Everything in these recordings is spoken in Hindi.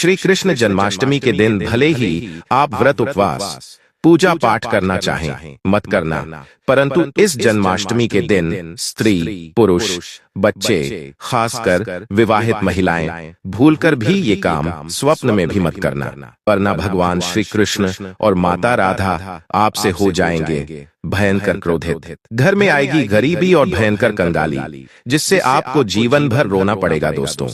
श्री कृष्ण जन्माष्टमी के दिन भले ही आप व्रत उपवास पूजा पाठ करना चाहें मत करना, परंतु इस जन्माष्टमी के दिन स्त्री पुरुष बच्चे खासकर विवाहित महिलाएं भूलकर भी ये काम स्वप्न में भी मत करना, वरना भगवान श्री कृष्ण और माता राधा आपसे हो जाएंगे भयंकर क्रोधित। घर में आएगी गरीबी और भयंकर कंगाली, जिससे आपको जीवन भर रोना पड़ेगा। दोस्तों,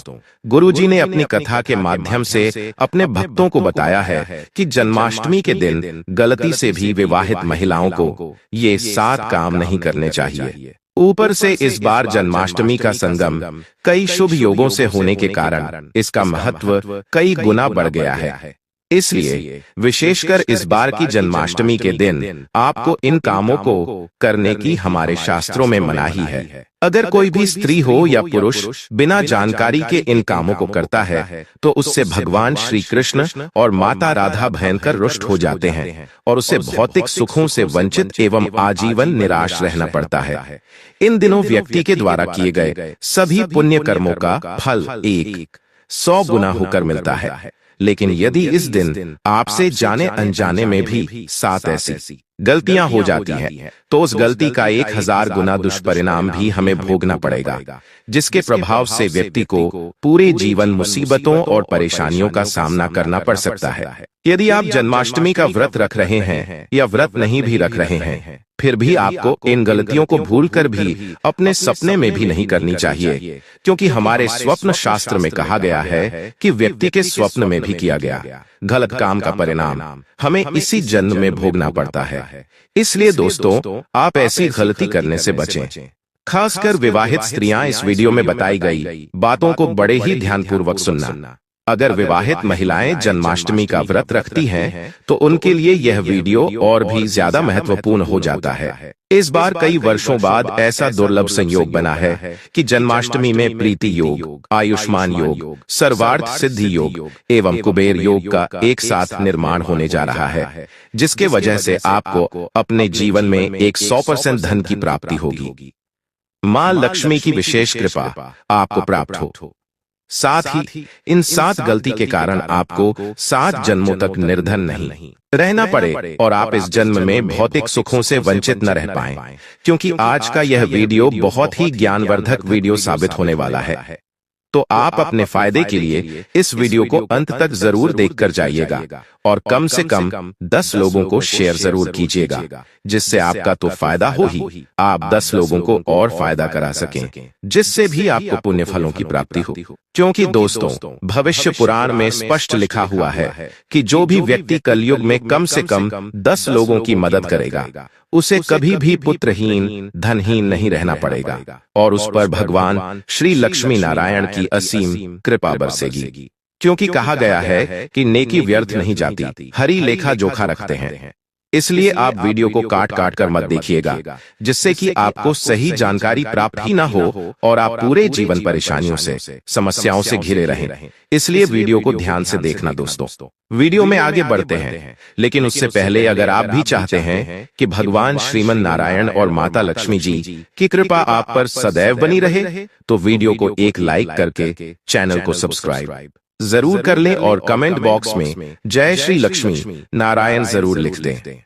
गुरुजी ने अपनी कथा के माध्यम से अपने भक्तों को बताया है कि जन्माष्टमी के दिन गलती से भी विवाहित महिलाओं को ये 7 काम नहीं करने चाहिए। ऊपर से इस बार जन्माष्टमी का संगम कई शुभ योगों से होने के कारण इसका महत्व कई गुना बढ़ गया है। इसलिए विशेषकर इस बार की जन्माष्टमी के दिन आपको इन कामों को करने की हमारे शास्त्रों में मनाही है। अगर कोई भी स्त्री हो या पुरुष बिना जानकारी के इन कामों को करता है तो उससे भगवान श्री कृष्ण और माता राधा भयंकर रुष्ट हो जाते हैं और उसे भौतिक सुखों से वंचित एवं आजीवन निराश रहना पड़ता है। इन दिनों व्यक्ति के द्वारा किए गए सभी पुण्य कर्मों का फल 100 गुना होकर मिलता है। लेकिन यदि इस दिन आपसे जाने अनजाने में भी 7 ऐसी गलतियां हो जाती हैं, तो उस गलती का 1000 गुना दुष्परिणाम भी हमें भोगना पड़ेगा, जिसके प्रभाव से व्यक्ति को पूरे जीवन मुसीबतों और परेशानियों का सामना करना पड़ सकता है। यदि आप जन्माष्टमी का व्रत रख रहे हैं या व्रत नहीं भी रख रहे हैं, फिर भी आपको इन गलतियों को भूलकर भी अपने सपने में भी नहीं करनी चाहिए, क्योंकि हमारे स्वप्न शास्त्र में कहा गया है कि व्यक्ति के स्वप्न में भी किया गया गलत काम का परिणाम हमें इसी जन्म में भोगना पड़ता है। इसलिए दोस्तों, आप ऐसी गलती करने से बचें। खासकर विवाहित स्त्रियां इस वीडियो में बताई गई बातों को बड़े ही ध्यानपूर्वक सुनना। अगर विवाहित महिलाएं जन्माष्टमी का व्रत रखती हैं, तो उनके लिए यह वीडियो और भी ज्यादा महत्वपूर्ण हो जाता है। इस बार कई वर्षों बाद ऐसा दुर्लभ संयोग बना है कि जन्माष्टमी में प्रीति योग, आयुष्मान योग, सर्वार्थ सिद्धि योग एवं कुबेर योग का एक साथ निर्माण होने जा रहा है, जिसके वजह से आपको अपने जीवन में 100% धन की प्राप्ति होगी। मां लक्ष्मी की विशेष कृपा आपको प्राप्त हो। साथ ही इन 7 गलती के कारण आपको 7 जन्मों तक निर्धन नहीं रहना पड़े और आप इस जन्म में भौतिक सुखों से वंचित न रह पाएं, क्योंकि आज का यह वीडियो बहुत ही ज्ञानवर्धक वीडियो साबित होने वाला है। तो आप अपने फायदे के लिए इस वीडियो को अंत तक जरूर देखकर जाइएगा और कम से कम 10 लोगों को शेयर जरूर कीजिएगा, जिससे आपका तो फायदा हो ही, आप 10 लोगों को और फायदा करा सकें, जिससे भी आपको पुण्य फलों की प्राप्ति हो। क्योंकि दोस्तों, भविष्य पुराण में स्पष्ट लिखा हुआ है कि जो भी व्यक्ति कलयुग में कम से कम 10 लोगों की मदद करेगा, उसे कभी भी पुत्रहीन धनहीन नहीं रहना पड़ेगा और उस पर भगवान श्री लक्ष्मी नारायण की असीम कृपा बरसेगी। क्योंकि कहा गया है कि नेकी व्यर्थ नहीं जाती, हरि लेखा जोखा रखते हैं। इसलिए आप वीडियो को काट काट कर मत देखिएगा, जिससे कि आपको सही जानकारी प्राप्त ही ना हो और आप पूरे जीवन परेशानियों से समस्याओं से घिरे रहें। इसलिए वीडियो को ध्यान से देखना। दोस्तों, वीडियो में आगे बढ़ते हैं, लेकिन उससे पहले अगर आप भी चाहते हैं कि भगवान श्रीमन नारायण और माता लक्ष्मी जी की कृपा आप पर सदैव बनी रहे, तो वीडियो को एक लाइक करके चैनल को सब्सक्राइब जरूर कर लें और कमेंट बॉक्स में जय श्री लक्ष्मी नारायण जरूर लिख दें।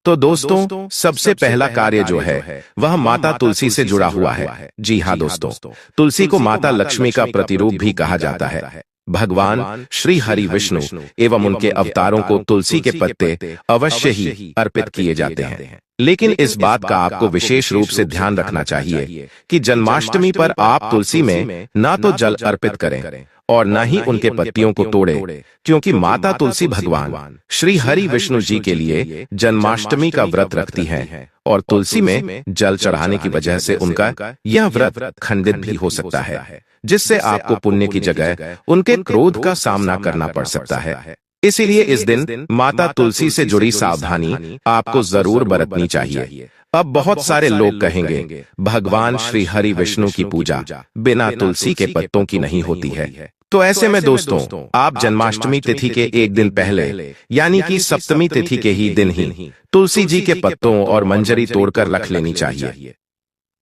तो दोस्तों, सबसे पहला कार्य जो है वह माता तुलसी से जुड़ा हुआ है। जी हाँ दोस्तों, तुलसी को माता लक्ष्मी का प्रतिरूप भी कहा जाता है। भगवान श्री हरि विष्णु एवं उनके अवतारों को तुलसी के पत्ते अवश्य ही अर्पित किए जाते हैं। लेकिन इस बात का आपको विशेष रूप से ध्यान रखना चाहिए कि जन्माष्टमी पर आप तुलसी में ना तो जल अर्पित करें और न ही उनके पत्तियों को तोड़े, क्योंकि माता तुलसी भगवान श्री हरि विष्णु जी के लिए जन्माष्टमी का व्रत रखती हैं और तुलसी में जल चढ़ाने की वजह से उनका यह व्रत खंडित भी हो सकता है, जिससे आपको पुण्य की जगह उनके क्रोध का सामना करना पड़ सकता है। इसीलिए इस दिन माता तुलसी से जुड़ी सावधानी आपको जरूर बरतनी चाहिए। अब बहुत सारे लोग कहेंगे भगवान श्री हरि विष्णु की पूजा बिना तुलसी के पत्तों की नहीं होती है। तो ऐसे में दोस्तों, आप जन्माष्टमी तिथि के एक दिन पहले यानी कि सप्तमी तिथि के ही दिन ही तुलसी जी के पत्तों और मंजरी तोड़कर रख लेनी चाहिए।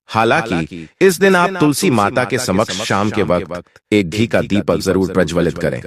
हालांकि इस दिन आप तुलसी माता के समक्ष शाम के वक्त एक घी का दीपक जरूर प्रज्वलित करें,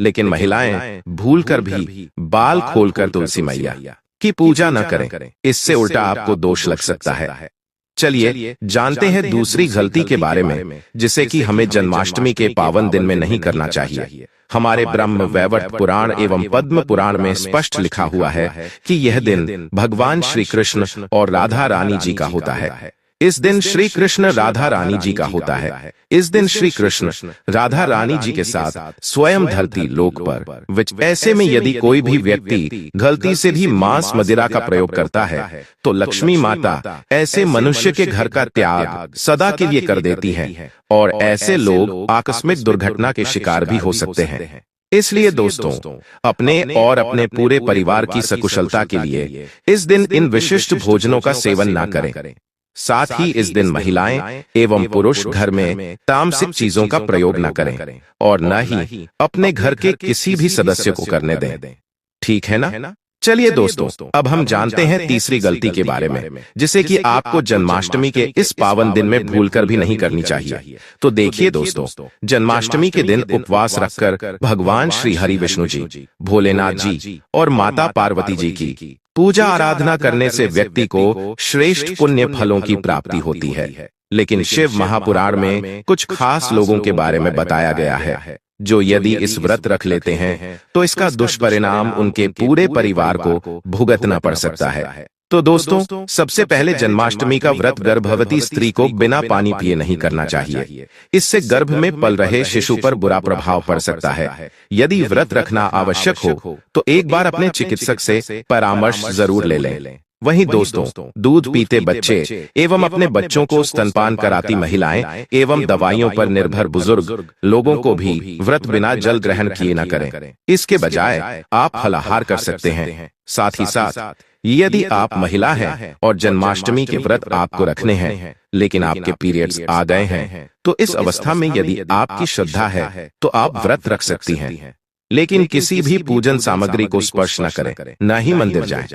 लेकिन महिलाएं भूलकर भी बाल खोलकर तुलसी मैया की पूजा न करें, इससे उल्टा आपको दोष लग सकता है। चलिए जानते हैं दूसरी गलती के बारे में, जिसे कि हमें जन्माष्टमी के पावन दिन में नहीं करना चाहिए। हमारे ब्रह्म वैवर्त पुराण एवं पद्म पुराण में स्पष्ट लिखा हुआ है कि यह दिन भगवान श्री कृष्ण और राधा रानी जी का होता है। इस दिन श्री कृष्ण राधा रानी जी का होता है। इस दिन श्री कृष्ण राधा रानी जी के साथ स्वयं धरती लोक पर ऐसे में यदि कोई भी व्यक्ति गलती से भी मांस मदिरा का प्रयोग करता है तो लक्ष्मी माता ऐसे मनुष्य के घर का त्याग सदा के लिए कर देती हैं और ऐसे लोग आकस्मिक दुर्घटना के शिकार भी हो सकते हैं। इसलिए दोस्तों, अपने और अपने पूरे परिवार की सकुशलता के लिए इस दिन इन विशिष्ट भोजनों का सेवन ना करें। साथ ही इस दिन महिलाएं एवं पुरुष घर में तामसिक चीजों का प्रयोग न करें और न ही अपने घर के किसी भी सदस्य को करने दें। ठीक है ना? चलिए दोस्तों, अब हम जानते हैं तीसरी गलती के बारे में, जिसे कि आपको जन्माष्टमी के इस पावन दिन में भूलकर भी नहीं करनी चाहिए। तो देखिए दोस्तों, जन्माष्टमी के दिन उपवास रखकर भगवान श्री हरि विष्णु जी, भोलेनाथ जी और माता पार्वती जी की पूजा आराधना करने से व्यक्ति को श्रेष्ठ पुण्य फलों की प्राप्ति होती है। लेकिन शिव महापुराण में कुछ खास लोगों के बारे में बताया गया है, जो यदि इस व्रत रख लेते हैं तो इसका दुष्परिणाम उनके पूरे परिवार को भुगतना पड़ सकता है। तो दोस्तों, सबसे पहले जन्माष्टमी का व्रत गर्भवती स्त्री को बिना पानी पिए नहीं करना चाहिए। इससे गर्भ में पल रहे शिशु पर बुरा प्रभाव पड़ सकता है। यदि व्रत रखना आवश्यक हो तो एक बार अपने चिकित्सक से परामर्श जरूर ले लें। वहीं दोस्तों, दूध पीते बच्चे एवं अपने बच्चों को स्तनपान कराती महिलाएं एवं दवाइयों पर निर्भर बुजुर्ग लोगों को भी व्रत बिना जल ग्रहण किए न करें। इसके बजाय आप फलाहार कर सकते हैं। साथ ही साथ यदि आप महिला हैं और जन्माष्टमी के व्रत आपको रखने हैं, लेकिन आपके पीरियड्स आ गए हैं, तो इस अवस्था में यदि आपकी श्रद्धा है तो आप व्रत रख सकती हैं। लेकिन किसी भी पूजन सामग्री को स्पर्श न करें, न ही मंदिर जाएं।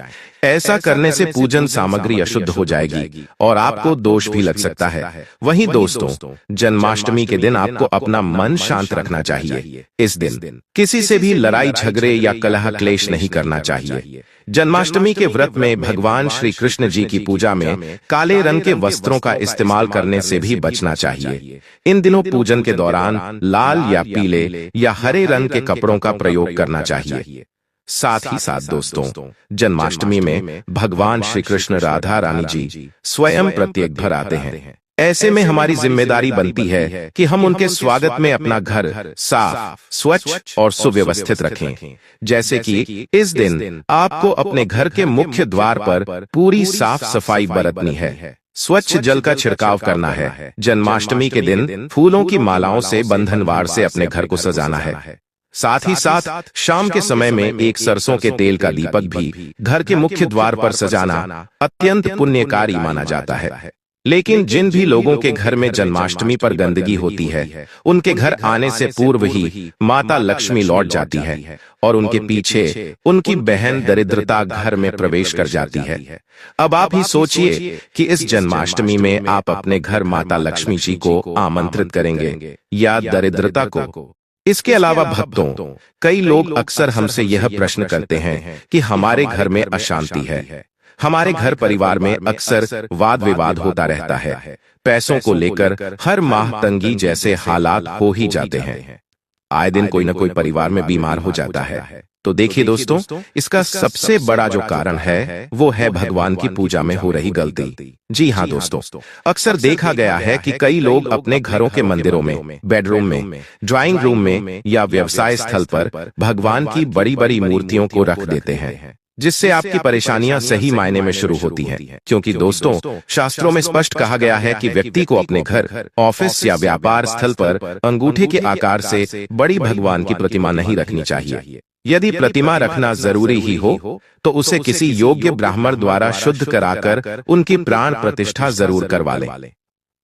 ऐसा करने से पूजन सामग्री अशुद्ध हो जाएगी और आपको दोष भी लग सकता है। वहीं दोस्तों, जन्माष्टमी के दिन आपको अपना मन शांत रखना चाहिए। इस दिन किसी से भी लड़ाई झगड़े या कलह क्लेश नहीं करना चाहिए। जन्माष्टमी के व्रत में भगवान श्री कृष्ण जी की पूजा में काले रंग के वस्त्रों का इस्तेमाल करने से भी बचना चाहिए। इन दिनों पूजन के दौरान लाल या पीले या हरे रंग के कपड़ों का प्रयोग करना चाहिए। साथ ही साथ दोस्तों, जन्माष्टमी में भगवान श्री कृष्ण राधा रानी जी स्वयं प्रत्येक घर आते हैं। ऐसे में हमारी जिम्मेदारी बनती है कि हम उनके स्वागत में अपना घर साफ, स्वच्छ और सुव्यवस्थित रखें। जैसे कि इस दिन आपको अपने घर के मुख्य द्वार पर पूरी साफ सफाई बरतनी है। स्वच्छ जल का छिड़काव करना है। जन्माष्टमी के दिन फूलों की मालाओं से बंधनवार से अपने घर को सजाना है। साथ ही साथ शाम के समय में एक सरसों के तेल का दीपक भी घर के मुख्य द्वार पर सजाना अत्यंत पुण्यकारी माना जाता है। लेकिन जिन भी लोगों के घर में जन्माष्टमी पर गंदगी होती है, उनके घर आने से पूर्व ही माता लक्ष्मी लौट जाती है और उनके पीछे उनकी बहन दरिद्रता घर में प्रवेश कर जाती है। अब आप ही सोचिए कि इस जन्माष्टमी में आप अपने घर माता लक्ष्मी जी को आमंत्रित करेंगे या दरिद्रता को। इसके अलावा भक्तों, कई लोग अक्सर हमसे यह प्रश्न करते हैं कि हमारे घर में अशांति है, हमारे घर परिवार में अक्सर वाद विवाद होता रहता है, पैसों को लेकर हर माह तंगी जैसे हालात हो ही जाते हैं, आए दिन कोई न कोई परिवार में बीमार हो जाता है। तो देखिए दोस्तों, इसका सबसे बड़ा जो कारण है वो है भगवान की पूजा में हो रही गलती। जी हाँ दोस्तों, अक्सर देखा गया है कि कई लोग अपने घरों के मंदिरों में, बेडरूम में, ड्राइंग रूम में या व्यवसाय स्थल पर भगवान की बड़ी बड़ी मूर्तियों को रख देते हैं, जिससे आपकी परेशानियां सही मायने में शुरू होती हैं। क्योंकि दोस्तों, शास्त्रों में स्पष्ट कहा गया है कि व्यक्ति को अपने घर, ऑफिस या व्यापार स्थल पर अंगूठे के आकार से बड़ी भगवान की प्रतिमा नहीं रखनी चाहिए। यदि प्रतिमा रखना जरूरी ही हो तो उसे किसी योग्य ब्राह्मण द्वारा शुद्ध कराकर उनकी प्राण प्रतिष्ठा जरूर करवा लें,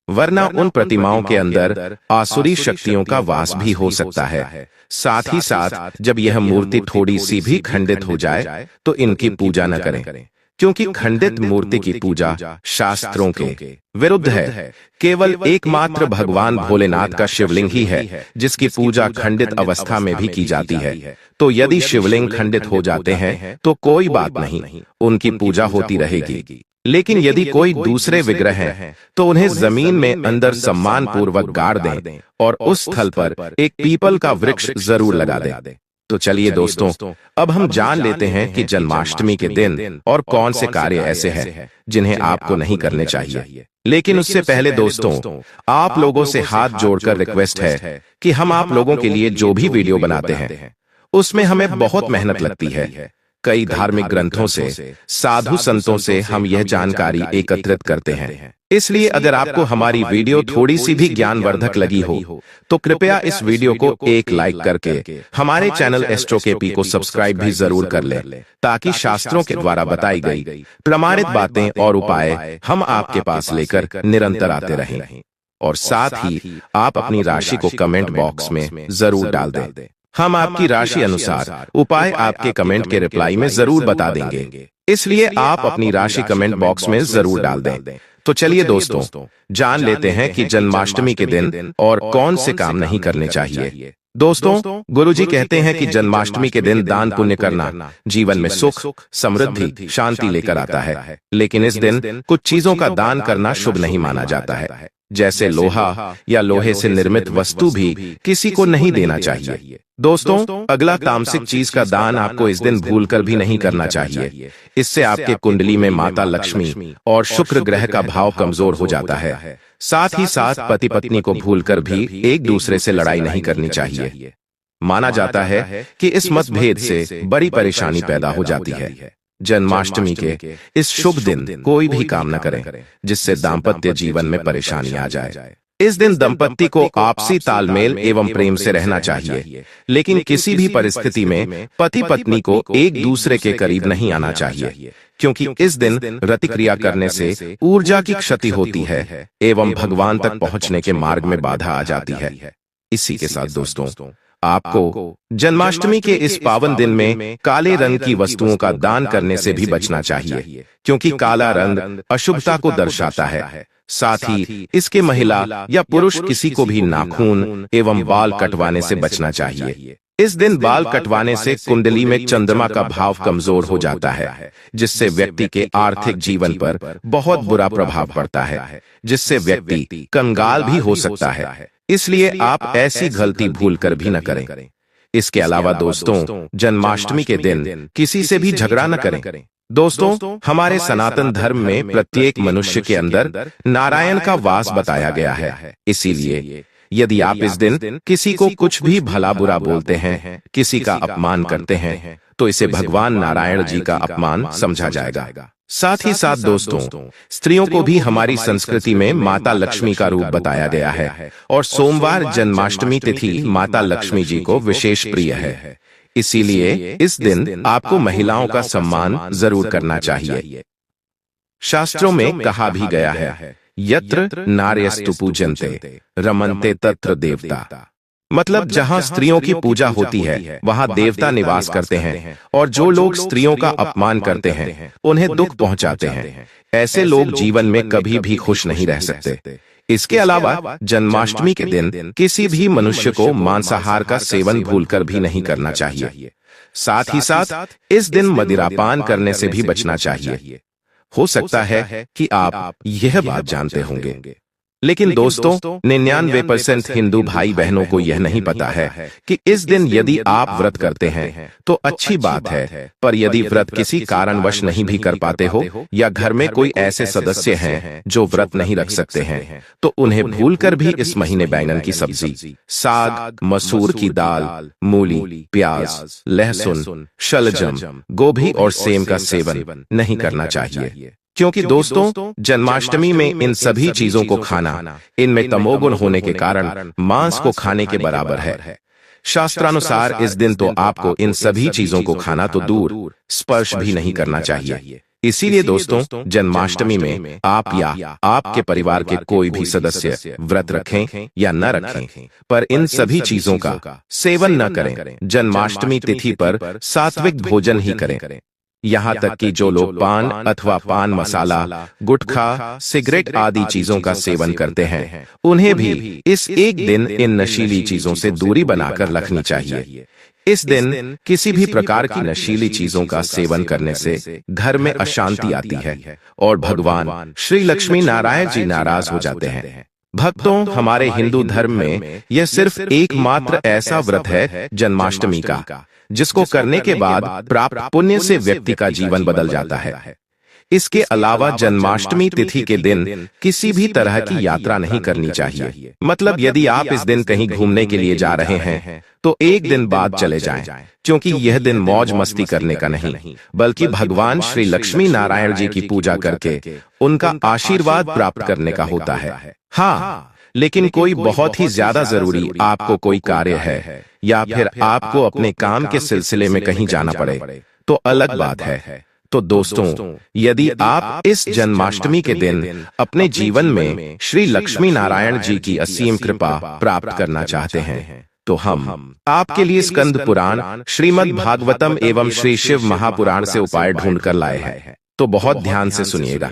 वरना उन प्रतिमाओं के अंदर आसुरी शक्तियों का वास भी हो सकता है। साथ ही साथ जब यह मूर्ति थोड़ी सी भी खंडित हो जाए तो इनकी पूजा न करें, क्योंकि खंडित मूर्ति की पूजा शास्त्रों के विरुद्ध है। केवल एकमात्र भगवान भोलेनाथ का शिवलिंग ही है जिसकी पूजा खंडित अवस्था में भी की जाती है। तो यदि शिवलिंग खंडित हो जाते हैं तो कोई बात नहीं, उनकी पूजा होती रहेगी। लेकिन यदि कोई दूसरे विग्रह हैं तो उन्हें जमीन में अंदर सम्मान पूर्वक गाड़ दें और उस स्थल पर एक पीपल का वृक्ष जरूर लगा दें। तो चलिए दोस्तों, अब हम जान लेते हैं कि जन्माष्टमी के दिन और कौन से कार्य ऐसे हैं जिन्हें आपको नहीं करने चाहिए। लेकिन उससे पहले दोस्तों, आप लोगों से हाथ जोड़कर रिक्वेस्ट है कि हम आप लोगों के लिए जो भी वीडियो बनाते हैं उसमें हमें बहुत मेहनत लगती है। कई धार्मिक ग्रंथों से, साधु संतों से हम यह जानकारी एकत्रित करते हैं। इसलिए अगर आपको हमारी वीडियो थोड़ी सी भी ज्ञानवर्धक लगी हो तो कृपया इस वीडियो को एक लाइक करके हमारे चैनल एस्ट्रो केपी को सब्सक्राइब भी जरूर कर लें, ताकि शास्त्रों के द्वारा बताई गई प्रमाणित बातें और उपाय हम आपके पास लेकर निरंतर आते रहें। और साथ ही आप अपनी राशि को कमेंट बॉक्स में जरूर डाल दें। हम आपकी राशि अनुसार उपाय आपके कमेंट के रिप्लाई में जरूर बता देंगे, इसलिए आप अपनी राशि कमेंट बॉक्स में जरूर डाल दें। तो चलिए दोस्तों, जान लेते हैं कि जन्माष्टमी के दिन और कौन से काम नहीं करने चाहिए। दोस्तों, गुरुजी कहते हैं कि जन्माष्टमी के दिन दान पुण्य करना जीवन में सुख, समृद्धि, शांति लेकर आता है। लेकिन इस दिन कुछ चीजों का दान करना शुभ नहीं माना जाता है, जैसे लोहा या लोहे से निर्मित वस्तु भी किसी को नहीं देना चाहिए। दोस्तों, अगला तामसिक चीज का दान आपको इस दिन भूलकर भी नहीं करना चाहिए। इससे आपके कुंडली में माता लक्ष्मी और शुक्र ग्रह का भाव कमजोर हो जाता है। साथ ही साथ पति पत्नी को भूलकर भी एक दूसरे से लड़ाई नहीं करनी चाहिए। माना जाता है कि इस मतभेद से बड़ी परेशानी पैदा हो जाती है। जन्माष्टमी के इस शुभ दिन कोई भी काम न करें जिससे दाम्पत्य जीवन में परेशानी आ जाए। इस दिन दंपत्ति को आपसी तालमेल एवं प्रेम से रहना चाहिए, लेकिन किसी भी परिस्थिति में पति पत्नी को एक दूसरे के करीब नहीं आना चाहिए, क्योंकि इस दिन रतिक्रिया करने से ऊर्जा की क्षति होती है एवं भगवान तक पहुंचने के मार्ग में बाधा आ जाती है। इसी के साथ दोस्तों, आपको जन्माष्टमी के इस पावन दिन में काले रंग की वस्तुओं का दान करने से भी बचना चाहिए, क्योंकि काला रंग अशुभता को दर्शाता है। साथ ही इसके महिला या पुरुष किसी को भी नाखून एवं बाल कटवाने से बचना चाहिए। इस दिन बाल कटवाने से कुंडली में चंद्रमा का भाव कमजोर हो जाता है, जिससे व्यक्ति के आर्थिक जीवन पर बहुत बुरा प्रभाव पड़ता है, जिससे व्यक्ति कंगाल भी हो सकता है। इसलिए आप ऐसी गलती भूलकर भी न करें। इसके अलावा दोस्तों, जन्माष्टमी के दिन किसी से भी झगड़ा न करें। दोस्तों, हमारे सनातन धर्म में प्रत्येक मनुष्य के अंदर नारायण का वास बताया गया है। इसीलिए यदि आप इस दिन किसी को कुछ भी भला बुरा बोलते हैं, किसी का अपमान करते हैं, तो इसे भगवान नारायण जी का अपमान समझा जाएगा। साथ ही साथ दोस्तों, स्त्रियों को भी हमारी संस्कृति में माता लक्ष्मी का रूप बताया गया है और सोमवार जन्माष्टमी तिथि माता लक्ष्मी जी को विशेष प्रिय है। इसीलिए इस दिन आपको महिलाओं का सम्मान जरूर करना चाहिए। शास्त्रों में कहा भी गया है, यत्र नार्यस्तु पूजन्ते रमन्ते तत्र देवता। मतलब जहां स्त्रियों की पूजा होती है वहां देवता निवास करते हैं, और जो लोग स्त्रियों का अपमान करते हैं उन्हें दुख पहुंचाते हैं। ऐसे लोग जीवन में कभी भी खुश नहीं रह सकते। इसके अलावा जन्माष्टमी के दिन किसी भी मनुष्य को मांसाहार का सेवन भूलकर भी नहीं करना चाहिए। साथ ही साथ इस दिन मदिरापान करने से भी बचना चाहिए। हो सकता है कि आप यह बात जानते होंगे, लेकिन दोस्तों 99% हिंदू भाई बहनों को यह नहीं पता है कि इस दिन यदि आप व्रत करते हैं तो अच्छी बात है, पर यदि व्रत किसी कारणवश नहीं भी कर पाते हो या घर में कोई ऐसे सदस्य हैं जो व्रत नहीं रख सकते हैं, तो उन्हें भूलकर भी इस महीने बैंगन की सब्जी, साग, मसूर की दाल, मूली, प्याज, लहसुन, शलजम, गोभी और सेम का सेवन नहीं करना चाहिए। क्योंकि दोस्तों, जन्माष्टमी में इन सभी चीजों को खाना इनमें तमोगुण होने के कारण मांस को खाने के बराबर है। शास्त्रानुसार इस दिन तो आपको इन सभी चीजों को खाना तो दूर, स्पर्श भी नहीं करना चाहिए। इसीलिए दोस्तों, जन्माष्टमी में आप या आपके परिवार के कोई भी सदस्य व्रत रखें या न रखें, पर इन सभी चीजों का सेवन न करें। जन्माष्टमी तिथि पर सात्विक भोजन ही करें। यहाँ तक कि जो लोग पान अथवा पान मसाला, गुटखा, सिगरेट आदि चीजों का सेवन करते हैं, उन्हें भी इस एक दिन इन नशीली चीजों से दूरी बनाकर रखनी चाहिए। इस दिन किसी भी प्रकार की नशीली चीजों का सेवन करने से घर में अशांति आती है और भगवान श्री लक्ष्मी नारायण जी नाराज हो जाते हैं। भक्तों, हमारे हिंदू धर्म में यह सिर्फ एकमात्र ऐसा व्रत है जन्माष्टमी का, जिसको करने के बाद प्राप्त पुण्य से व्यक्ति का जीवन बदल जाता है। इसके अलावा जन्माष्टमी तिथि के दिन किसी भी तरह की यात्रा नहीं करनी चाहिए। मतलब यदि आप इस दिन कहीं घूमने के लिए जा रहे हैं तो एक दिन बाद चले जाएं, क्योंकि यह दिन मौज मस्ती करने का नहीं, बल्कि भगवान श्री लक्ष्मी नारायण जी की पूजा करके उनका आशीर्वाद प्राप्त करने का होता है। हाँ, लेकिन कोई बहुत ही ज्यादा जरूरी आपको कोई कार्य है या फिर आपको अपने काम के सिलसिले में कहीं जाना पड़े तो अलग बात है। तो दोस्तों, यदि आप इस जन्माष्टमी के दिन अपने जीवन में श्री लक्ष्मी नारायण जी की असीम कृपा प्राप्त करना चाहते हैं तो हम आपके लिए स्कंद पुराण, श्रीमद् भागवतम एवं श्री शिव महापुराण से उपाय ढूंढ कर लाए हैं। तो बहुत ध्यान से सुनिएगा।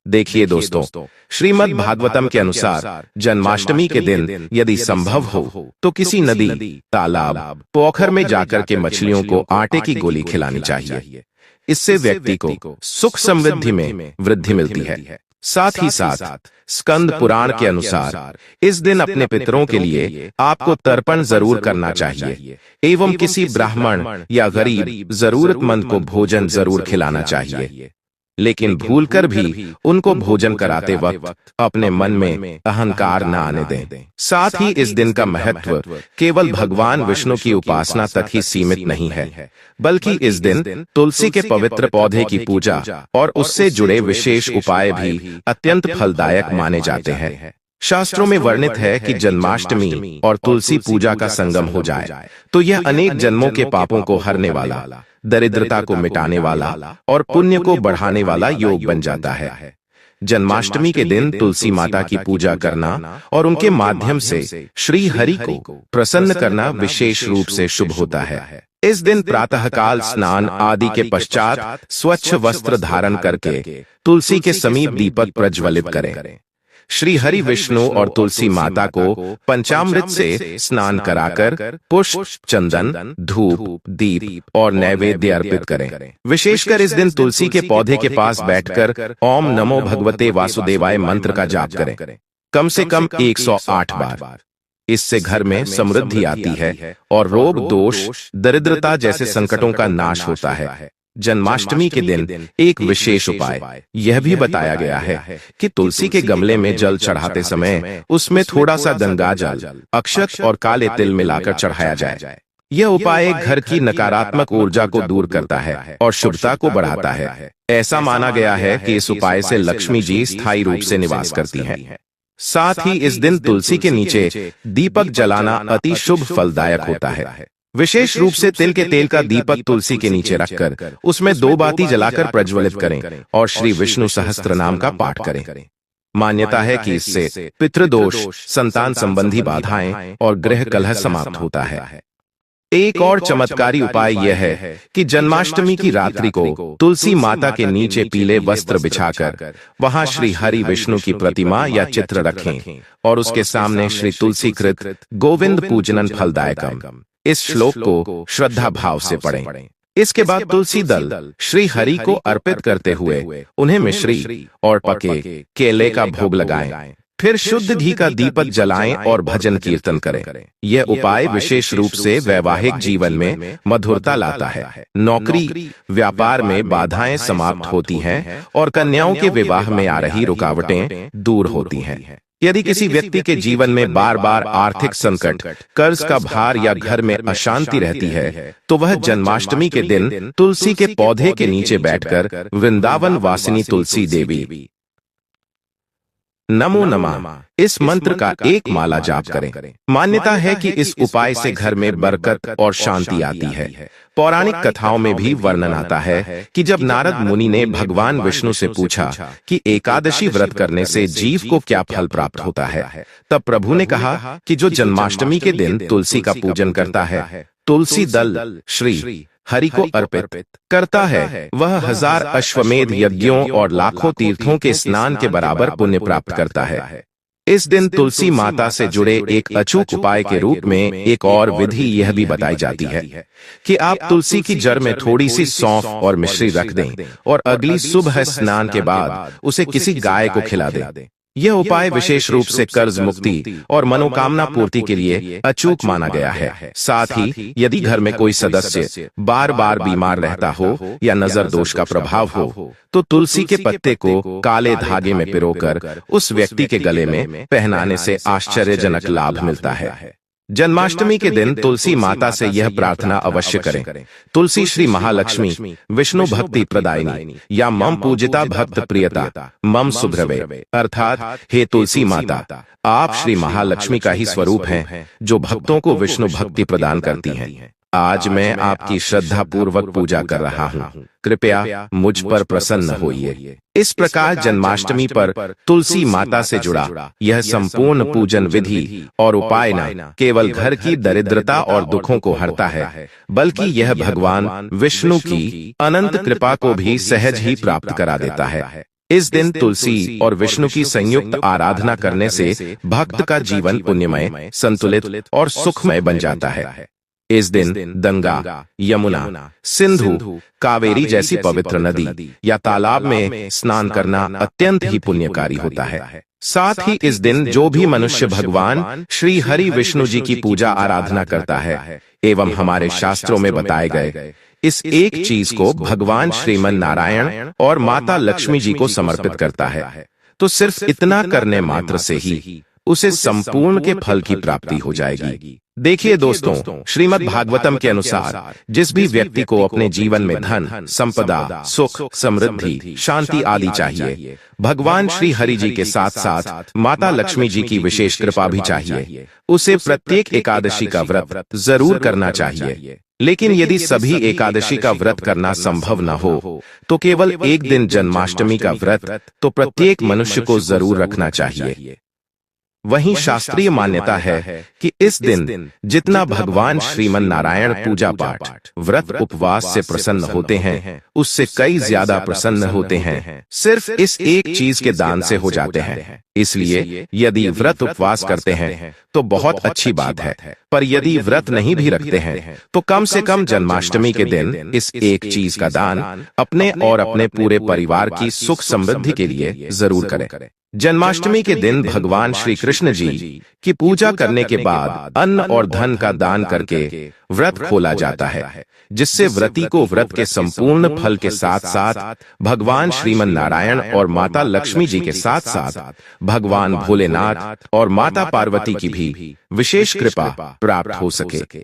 देखिए दोस्तों, श्रीमद् भागवतम के अनुसार जन्माष्टमी के दिन यदि संभव हो तो किसी नदी, तालाब, पोखर में जाकर के मछलियों को आटे की गोली खिलानी चाहिए। इससे व्यक्ति को सुख समृद्धि में वृद्धि मिलती है। साथ ही साथ स्कंद पुराण के अनुसार इस दिन अपने पितरों के लिए आपको तर्पण जरूर करना चाहिए एवं किसी ब्राह्मण या गरीब जरूरतमंद को भोजन जरूर खिलाना चाहिए। लेकिन भूलकर भी उनको भोजन कराते वक्त अपने मन में अहंकार न आने दें। साथ ही इस दिन का महत्व केवल भगवान विष्णु की उपासना तक ही सीमित नहीं है, बल्कि इस दिन तुलसी के पवित्र पौधे की पूजा और उससे जुड़े विशेष उपाय भी अत्यंत फलदायक माने जाते हैं। शास्त्रों में वर्णित है कि जन्माष्टमी और तुलसी पूजा का संगम हो जाए तो यह अनेक जन्मों के पापों को हरने वाला, दरिद्रता को मिटाने वाला और पुण्य को बढ़ाने वाला योग बन जाता है। जन्माष्टमी के दिन तुलसी माता की पूजा करना और उनके माध्यम से श्री हरि को प्रसन्न करना विशेष रूप से शुभ होता है। इस दिन प्रातःकाल स्नान आदि के पश्चात स्वच्छ वस्त्र धारण करके तुलसी के समीप दीपक प्रज्वलित करें। श्री हरि विष्णु और तुलसी माता को पंचामृत से स्नान कराकर पुष्प, चंदन, धूप, दीप और नैवेद्य अर्पित करें। विशेषकर इस दिन तुलसी के पौधे के पास बैठकर ओम नमो भगवते वासुदेवाय मंत्र का जाप करें, कम से कम 108 बार। इससे घर में समृद्धि आती है और रोग, दोष, दरिद्रता जैसे संकटों का नाश होता है। जन्माष्टमी के दिन एक विशेष उपाय यह भी बताया गया है कि तुलसी के गमले में जल चढ़ाते समय उसमें थोड़ा सा गंगा जल, अक्षत और काले तिल मिलाकर चढ़ाया जाए। यह उपाय घर की नकारात्मक ऊर्जा को दूर करता है और शुभता को बढ़ाता है। ऐसा माना गया है कि इस उपाय से लक्ष्मी जी स्थायी रूप से निवास करती हैं। साथ ही इस दिन तुलसी के नीचे दीपक जलाना अति शुभ फलदायक होता है। विशेष रूप से तिल के तेल का दीपक तुलसी के नीचे रखकर उसमें 2 बाती जलाकर प्रज्वलित करें और श्री विष्णु सहस्त्र नाम का पाठ करें। मान्यता है कि इससे पितृदोष, संतान संबंधी बाधाएं और गृह कलह समाप्त होता है। एक और चमत्कारी उपाय यह है कि जन्माष्टमी की रात्रि को तुलसी माता के नीचे पीले वस्त्र बिछाकर वहां श्री हरि विष्णु की प्रतिमा या चित्र रखें और उसके सामने श्री तुलसी कृत गोविंद पूजनन फलदायकम इस श्लोक को श्रद्धा भाव से पढ़ें। इसके बाद तुलसी दल श्री हरि को अर्पित करते हुए उन्हें मिश्री और पके केले का भोग लगाएं। फिर शुद्ध घी का दीपक जलाएं और भजन कीर्तन करें। यह उपाय विशेष रूप से वैवाहिक जीवन में मधुरता लाता है। नौकरी, व्यापार में बाधाएं समाप्त होती हैं और कन्याओं के विवाह में आ रही रुकावटें दूर होती हैं। यदि किसी व्यक्ति के जीवन में बार बार आर्थिक संकट, कर्ज का भार या घर में अशांति रहती है तो वह जन्माष्टमी के दिन तुलसी के पौधे के नीचे बैठकर वृंदावन वासिनी तुलसी देवी नमो नमः इस मंत्र का एक माला जाप करें। मान्यता है कि इस उपाय से घर में बरकत और शांति आती है। पौराणिक कथाओं में भी वर्णन आता है कि जब नारद मुनि ने भगवान विष्णु से पूछा कि एकादशी व्रत करने से जीव को क्या फल प्राप्त होता है, तब प्रभु ने कहा कि जो जन्माष्टमी के दिन तुलसी का पूजन करता है, तुलसी दल श्री हरि को अर्पित करता है, वह 1000 अश्वमेध यज्ञों और लाखों तीर्थों के स्नान के बराबर पुण्य प्राप्त करता है। इस दिन तुलसी माता से जुड़े एक अचूक उपाय के रूप में एक और विधि यह भी बताई जाती है कि आप तुलसी की जड़ में थोड़ी सी सौंफ और मिश्री रख दें और अगली सुबह स्नान के बाद उसे किसी गाय को खिला दें। यह उपाय विशेष रूप से कर्ज मुक्ति और मनोकामना पूर्ति के लिए अचूक माना गया है। साथ ही यदि घर में कोई सदस्य बार बार बीमार रहता हो या नजर दोष का प्रभाव हो, तो तुलसी के पत्ते को काले धागे में पिरोकर उस व्यक्ति के गले में पहनाने से आश्चर्यजनक लाभ मिलता है। जन्माष्टमी के दिन तुलसी माता से यह प्रार्थना अवश्य करें, तुलसी श्री महालक्ष्मी विष्णु भक्ति प्रदायिनी या मम पूजिता भक्त प्रियता मम सुभ्रवे, अर्थात हे तुलसी माता, आप श्री महालक्ष्मी का ही स्वरूप हैं जो भक्तों को विष्णु भक्ति प्रदान करती हैं। आज मैं आपकी श्रद्धा पूर्वक पूजा कर रहा हूँ, कृपया मुझ पर प्रसन्न होइए। इस प्रकार जन्माष्टमी पर तुलसी माता से जुड़ा यह संपूर्ण पूजन विधि और उपाय न केवल घर की दरिद्रता और दुखों को हरता है, बल्कि यह भगवान विष्णु की अनंत कृपा को भी सहज ही प्राप्त करा देता है। इस दिन तुलसी और विष्णु की संयुक्त आराधना करने से भक्त का जीवन पुण्यमय, संतुलित और सुखमय बन जाता है। इस दिन गंगा, यमुना, सिंधु, कावेरी जैसी पवित्र नदी या तालाब में स्नान करना अत्यंत ही पुण्यकारी होता है। साथ ही इस दिन जो भी मनुष्य भगवान श्री हरि विष्णु जी की पूजा आराधना करता है एवं हमारे शास्त्रों में बताए गए इस एक चीज को भगवान श्रीमन नारायण और माता लक्ष्मी जी को समर्पित करता है, तो सिर्फ इतना करने मात्र से ही उसे संपूर्ण के फल की प्राप्ति हो जाएगी। देखिए दोस्तों, श्रीमद् भागवतम के अनुसार जिस भी व्यक्ति को अपने जीवन में धन, संपदा, सुख, समृद्धि, शांति आदि चाहिए, भगवान श्री हरि जी के साथ साथ माता लक्ष्मी जी की विशेष कृपा भी चाहिए, उसे प्रत्येक एकादशी का व्रत जरूर करना चाहिए। लेकिन यदि सभी एकादशी का व्रत करना संभव न हो, तो केवल एक दिन जन्माष्टमी का व्रत तो प्रत्येक मनुष्य को जरूर रखना चाहिए। वहीं शास्त्रीय मान्यता है कि इस दिन जितना भगवान श्रीमन नारायण पूजा पाठ, व्रत, उपवास से प्रसन्न होते हैं, उससे कई ज्यादा प्रसन्न होते हैं सिर्फ इस एक चीज के दान से हो जाते हैं। इसलिए यदि व्रत उपवास करते हैं तो बहुत अच्छी बात है, पर यदि व्रत नहीं भी रखते हैं तो कम से कम जन्माष्टमी के दिन इस एक चीज का दान अपने और अपने पूरे परिवार की सुख समृद्धि के लिए जरूर करें। जन्माष्टमी के दिन भगवान श्री कृष्ण जी की पूजा करने के बाद अन्न और धन का दान करके व्रत खोला जाता है, जिससे व्रती को व्रत के संपूर्ण फल के साथ साथ भगवान श्रीमन नारायण और माता लक्ष्मी जी के साथ साथ भगवान भोलेनाथ और माता पार्वती की भी विशेष कृपा प्राप्त हो सके।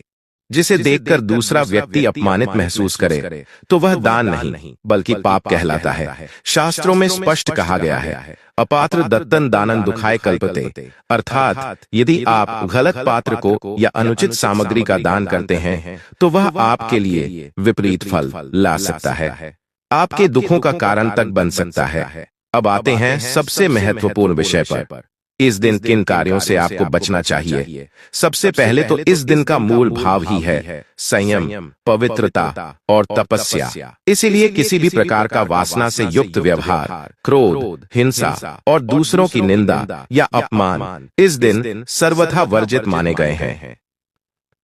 जिसे देखकर दूसरा व्यक्ति अपमानित महसूस करे तो वह दान नहीं बल्कि पाप कहलाता है। शास्त्रों में स्पष्ट कहा गया है, अपात्र दत्तन दानन दुखाय कल्पते, अर्थात यदि आप गलत पात्र को या अनुचित सामग्री का दान करते हैं तो वह आपके लिए विपरीत फल ला सकता है, आपके दुखों का कारण तक बन सकता है। अब आते हैं सबसे महत्वपूर्ण विषय पर, इस दिन किन कार्यों से आपको बचना चाहिए। सबसे पहले तो इस दिन का मूल भाव ही है संयम, पवित्रता और तपस्या। इसीलिए किसी भी प्रकार का वासना से युक्त व्यवहार, क्रोध, हिंसा और दूसरों की निंदा या अपमान इस दिन सर्वथा वर्जित माने गए हैं।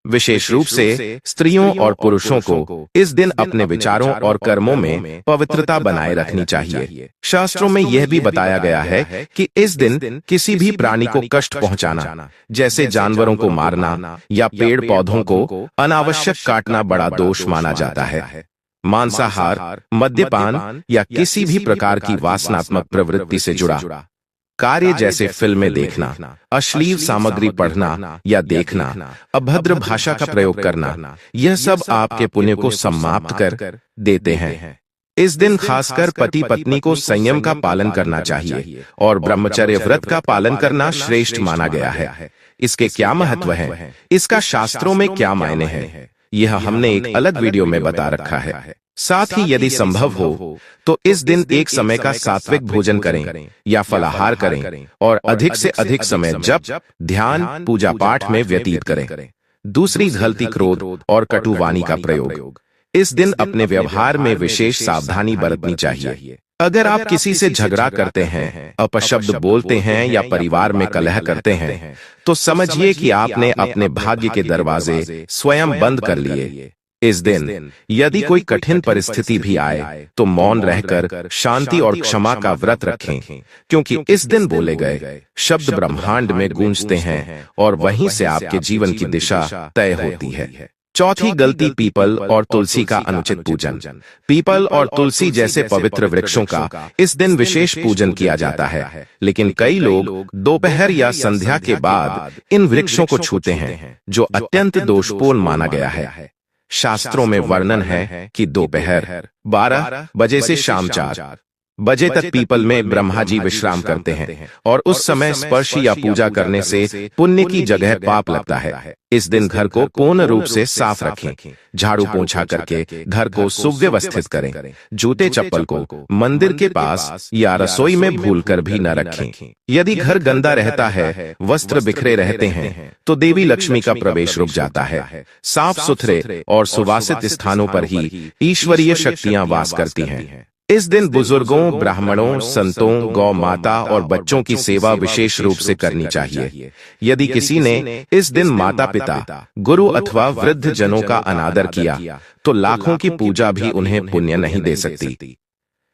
विशेष रूप से स्त्रियों और पुरुषों को इस दिन अपने विचारों और कर्मों में पवित्रता बनाए रखनी चाहिए। शास्त्रों में यह भी बताया गया है कि इस दिन किसी भी प्राणी को कष्ट पहुंचाना, जैसे जानवरों को मारना या पेड़ पौधों को अनावश्यक काटना बड़ा दोष माना जाता है। मांसाहार, मद्यपान या किसी भी प्रकार की वासनात्मक प्रवृत्ति से जुड़ा कार्य जैसे फिल्में देखना, अश्लील सामग्री पढ़ना या देखना, अभद्र भाषा का प्रयोग करना, यह सब आपके पुण्य को समाप्त कर देते हैं। इस दिन खासकर पति पत्नी को संयम का पालन करना चाहिए और ब्रह्मचर्य व्रत का पालन करना श्रेष्ठ माना गया है। इसके क्या महत्व है, इसका शास्त्रों में क्या मायने हैं, यह हमने एक अलग वीडियो में बता रखा है। साथ ही यदि संभव हो तो इस दिन एक समय का सात्विक भोजन करें या फलाहार करें और अधिक से अधिक समय जप, ध्यान, पूजा पाठ में व्यतीत करें। दूसरी गलती क्रोध और कटुवाणी का प्रयोग। इस दिन अपने व्यवहार में विशेष सावधानी बरतनी चाहिए। अगर आप किसी से झगड़ा करते हैं, अपशब्द बोलते हैं या परिवार में कलह करते हैं, तो समझिए कि आपने अपने भाग्य के दरवाजे स्वयं बंद कर लिए। इस दिन यदि कोई कठिन परिस्थिति भी आए तो मौन रहकर शांति और क्षमा का व्रत रखें, क्योंकि इस दिन बोले गए शब्द ब्रह्मांड में गूंजते हैं और वहीं से आपके जीवन की दिशा तय होती है। चौथी गलती, पीपल और तुलसी का अनुचित पूजन। पीपल और तुलसी जैसे पवित्र वृक्षों का इस दिन विशेष पूजन किया जाता है, लेकिन कई लोग दोपहर या संध्या के बाद इन वृक्षों को छूते हैं, जो अत्यंत दोषपूर्ण माना गया है। शास्त्रों में वर्णन है कि दोपहर 12 बजे से शाम 4 बजे तक पीपल में ब्रह्मा जी विश्राम करते हैं और उस समय स्पर्श या पूजा करने से पुण्य की जगह पाप लगता है। इस दिन घर को पूर्ण रूप से साफ रखें, झाड़ू पोंछा करके घर को सुव्यवस्थित करें। जूते चप्पल को मंदिर के पास या रसोई में भूलकर भी न रखें। यदि घर गंदा रहता है, वस्त्र बिखरे रहते हैं, तो देवी लक्ष्मी का प्रवेश रुक जाता है। साफ सुथरे और सुवासित स्थानों पर ही ईश्वरीय शक्तियां वास करती हैं। इस दिन बुजुर्गों, ब्राह्मणों, संतों, गौ माता और बच्चों की सेवा विशेष रूप से करनी चाहिए। यदि किसी ने इस दिन माता पिता, गुरु अथवा वृद्ध जनों का अनादर किया, तो लाखों की पूजा भी उन्हें पुण्य नहीं दे सकती।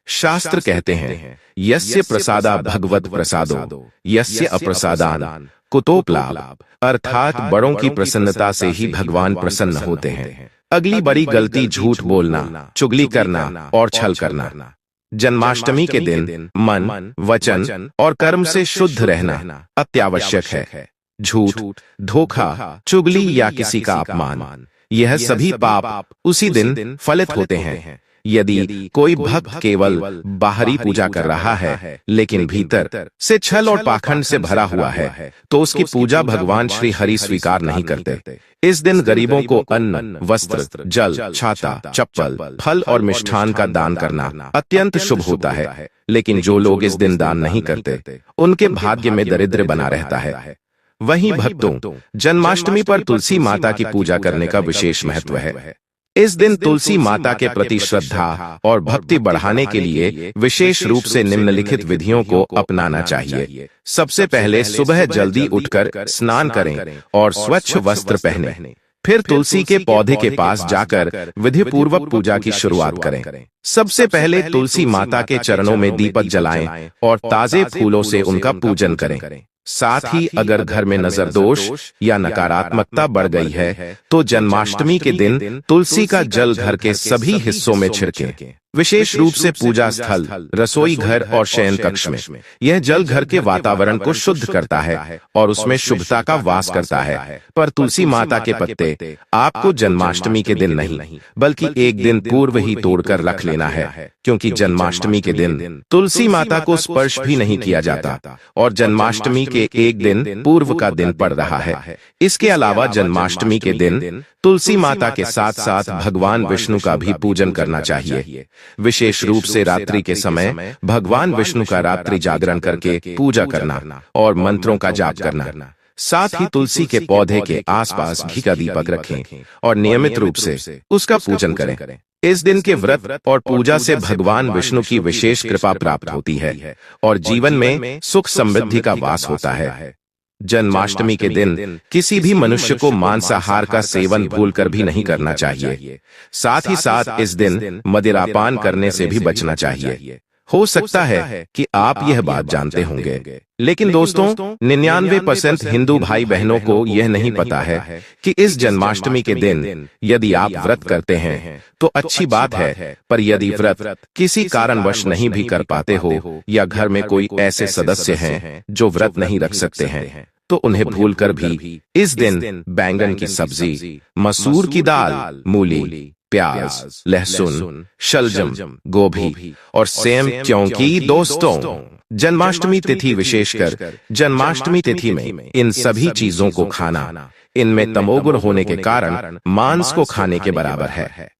शास्त्र कहते हैं, यस्य प्रसादा भगवत प्रसादो, यस्य अप्रसादान कुतोपलाभ, अर्थात बड़ों की प्रसन्नता से ही भगवान प्रसन्न होते हैं। अगली बड़ी गलती, झूठ बोलना, चुगली करना और छल करना। जन्माष्टमी के दिन मन, वचन और कर्म से शुद्ध रहना अत्यावश्यक है। झूठ, धोखा, चुगली या किसी का अपमान, यह सभी पाप उसी दिन फलित होते हैं। यदि कोई भक्त केवल बाहरी पूजा कर रहा है लेकिन भीतर से छल और पाखंड से भरा हुआ है, तो उसकी पूजा भगवान श्री हरि स्वीकार नहीं करते। इस दिन गरीबों को अन्न, वस्त्र, जल, छाता, चप्पल, फल और मिष्ठान का दान करना अत्यंत शुभ होता है, लेकिन जो लोग इस दिन दान नहीं करते, उनके भाग्य में दरिद्र बना रहता है। वहीं भक्तों, जन्माष्टमी पर तुलसी माता की पूजा करने का विशेष महत्व है। इस दिन तुलसी माता के प्रति श्रद्धा और भक्ति बढ़ाने के लिए विशेष रूप से निम्नलिखित विधियों को अपनाना चाहिए। सबसे पहले सुबह जल्दी उठकर स्नान करें और स्वच्छ वस्त्र पहनें। फिर तुलसी के पौधे के पास जाकर विधि पूर्वक पूजा की शुरुआत करें। सबसे पहले तुलसी माता के चरणों में दीपक जलाएं और ताजे फूलों से उनका पूजन करें। साथ ही अगर घर में नजर दोष या नकारात्मकता बढ़ गई है, तो जन्माष्टमी के दिन तुलसी का जल घर के सभी हिस्सों में छिड़कें। विशेष रूप से पूजा स्थल, रसोई घर और शयन कक्ष में। यह जल घर के वातावरण को शुद्ध करता है और उसमें शुभता का वास करता है। पर तुलसी माता के पत्ते आपको जन्माष्टमी के दिन नहीं, बल्कि एक दिन पूर्व ही तोड़कर रख लेना है, क्योंकि जन्माष्टमी के दिन तुलसी माता को स्पर्श भी नहीं किया जाता और जन्माष्टमी के एक दिन पूर्व का दिन पड़ रहा है। इसके अलावा जन्माष्टमी के दिन तुलसी माता के साथ साथ भगवान विष्णु का भी पूजन करना चाहिए। विशेष रूप से रात्रि के समय भगवान विष्णु का रात्रि जागरण करके पूजा करना और मंत्रों का जाप करना। साथ ही तुलसी के पौधे के आसपास घी का दीपक रखें और नियमित रूप से उसका पूजन करें। इस दिन के व्रत और पूजा से भगवान विष्णु की विशेष कृपा प्राप्त होती है और जीवन में सुख समृद्धि का वास होता है। जन्माष्टमी के दिन किसी भी मनुष्य को मांसाहार का सेवन भूलकर भी नहीं करना चाहिए। साथ ही साथ इस दिन मदिरापान करने से भी बचना चाहिए। हो सकता है कि आप यह बात जानते होंगे, लेकिन दोस्तों 99% हिंदू भाई बहनों को यह नहीं पता है कि इस जन्माष्टमी के दिन यदि आप व्रत करते हैं तो अच्छी बात है, पर यदि व्रत किसी कारणवश नहीं भी कर पाते हो या घर में कोई ऐसे सदस्य हैं जो व्रत नहीं रख सकते हैं, तो उन्हें भूलकर भी इस दिन बैंगन की सब्जी, मसूर की दाल, मूली, प्याज, लहसुन, शलजम, गोभी और सेम, क्योंकि दोस्तों जन्माष्टमी तिथि विशेषकर जन्माष्टमी तिथि में इन सभी चीजों को खाना इनमें तमोगुण होने के कारण मांस को खाने के बराबर है।